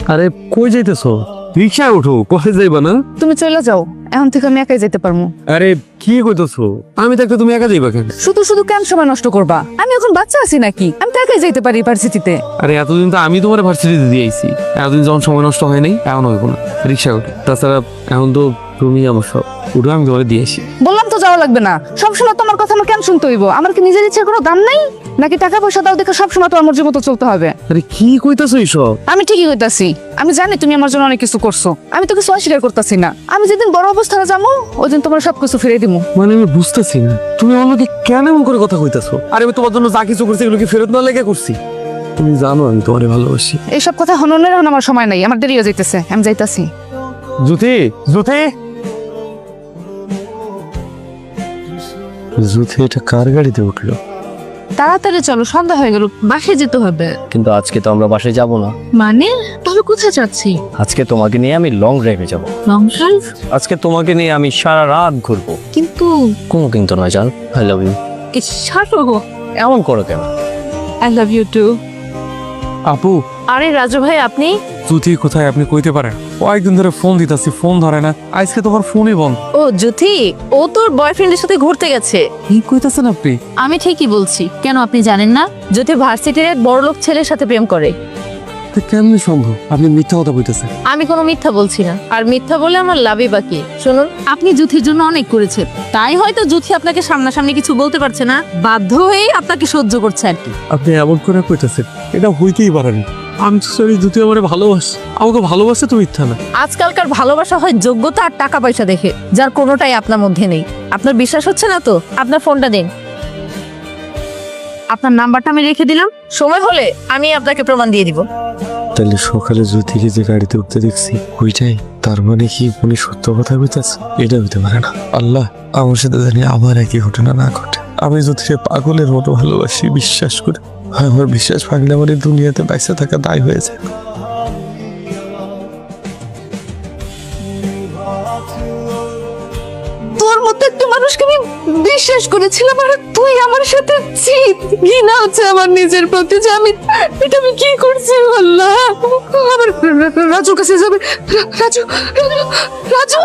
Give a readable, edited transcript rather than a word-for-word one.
আরে কই যাইতেছো? রিকশায় উঠো, কলেজ যাইবা না? তুমি চলে যাও, এখন থেকে আমি একাই যেতে পারবো। আরে কি কইতেছো? আমি থাকতে তুমি একা যাইবা কেন? শুধু শুধু কেন সময় নষ্ট করবা? আমি এখন বাচ্চা আছি নাকি? আমি তো একাই যাইতে পারি ভার্সিটিতে। আরে এতদিন তো আমি তোমার ভার্সিটিতে দিয়ে আইছি, এতদিন যখন সময় নষ্ট হয় নাই, এখন হইব না। রিকশা উঠো, তাছাড়া এখন তো তুমি আমার সব। উঠো, আমি তোমার দিয়ে আসি। বললাম তো যাওয়া লাগবে না। সবসময় তোমার কথা আমার কেন শুনতে হইব? আমার কি নিজের ইচ্ছার কোনো দাম নাই নাকি? টাকা পয়সা দাও দেখে সবসময় তোমার মর্জি মতো চলতে হবে? আরে কি কইতাছো এইসব? আমি ঠিকই কইতাছি। আমি জানি তুমি আমার জন্য অনেক কিছু করছো, আমি তো কিছু অস্বীকার করতেছি না। আমি যেদিন বড় অবস্থায় যাবো ওই দিন তোমার সবকিছু ফিরে দিবো। মানে আমি বুঝতেছি না, তুমি আমাকে কেন এমন করে কথা কইতাছো? আরে আমি তোমার জন্য যা কিছু করছি এগুলো কি ফেরত না লেগে করছি? তুমি জানো আমি তোমারে ভালোবাসি। এইসব কথা হননের এখন আমার সময় নাই, আমার দেরি হয়ে যাইতেছে, আমি যাইতাছি। জুথি, জুথি, জুথি, এটা কার গাড়িতে উঠলো? তাড়াতাড়ি চলো, সন্ধ্যা হয়ে গেল, বাসায় যেতে হবে। কিন্তু আজকে তো আমরা বাসায় যাব না। মানে তবে কোথায় যাচ্ছি? আজকে তোমাকে নিয়ে আমি লং ড্রাইভে যাব। Long drive? আজকে তোমাকে নিয়ে আমি সারা রাত ঘুরবো। কিন্তু কোনো কিন্তু নয় জান, আই লাভ ইউ। এমন করো কেন? I love you too. আপু, আরে রাজু ভাই, আপনি? জুথি কোথায় আপনি কইতে পারেন? কয়েকদিন ধরে ফোন দিতাছি, ফোন ধরে না। আজকে তোমার ফোনই বন্ধ। ও জ্যোতি, ও তোর বয়ফ্রেন্ডের সাথে ঘুরতে গেছে। কি কইতাছেন আপনি? আমি ঠিকই বলছি, কেন আপনি জানেন না? জ্যোতি ভার্সিটির এক বড়লোক ছেলের সাথে প্রেম করে। এটা কেমনি সম্ভব? আপনি মিথ্যা কথা কইতেছেন। আমি কোনো মিথ্যা বলছি না, আর মিথ্যা বলে আমার লাভই বাকি। শুনুন, আপনি জ্যোতির জন্য অনেক করেছেন, তাই হয়তো জ্যোতি আপনাকে সামনাসামনি কিছু বলতে পারছে না, বাধ্য হয়েই আপনাকে সহ্য করছে আর কি। আপনি এমন করে কইতাছেন, এটা হইতেই পারে না। আমি তো সরি, জুথি আমারে ভালোবাসে। আমাকে ভালোবাসে তো মিথ্যা না। আজকালকার ভালোবাসা হয় যোগ্যতা আর টাকা পয়সা দেখে, যার কোনোটাই আপনার মধ্যে নেই। আপনার বিশ্বাস হচ্ছে না তো আপনার ফোনটা দিন, আপনার নাম্বারটা আমি রেখে দিলাম, সময় হলে আমি আপনাকে প্রমাণ দিয়ে দিব। তাহলে সকালে জ্যোতিকে যে গাড়িতে উঠতে দেখছি ওইটাই, তার মানে কি উনি সত্য কথা কইতাছে? এটা হইতে পারে না। আল্লাহ, আমার সাথে জানি আবার একই ঘটনা না ঘটে। আমি জ্যোতিকে পাগলের মতো ভালোবাসি, বিশ্বাস করে। আমার বিশ্বাস ভাঙলে আমার এই দুনিয়াতে বাইসা থাকা দায় হয়েছে। তোর মতো একটা মানুষকে আমি বিশ্বাস করেছিলাম, আর তুই আমার সাথে চিট। ঘৃণা হচ্ছে আমার নিজের প্রতি যে আমি এটা আমি কি করছি। আল্লাহ, আমার রাজুর কাছে যাবে। রাজু, রাজু, রাজু।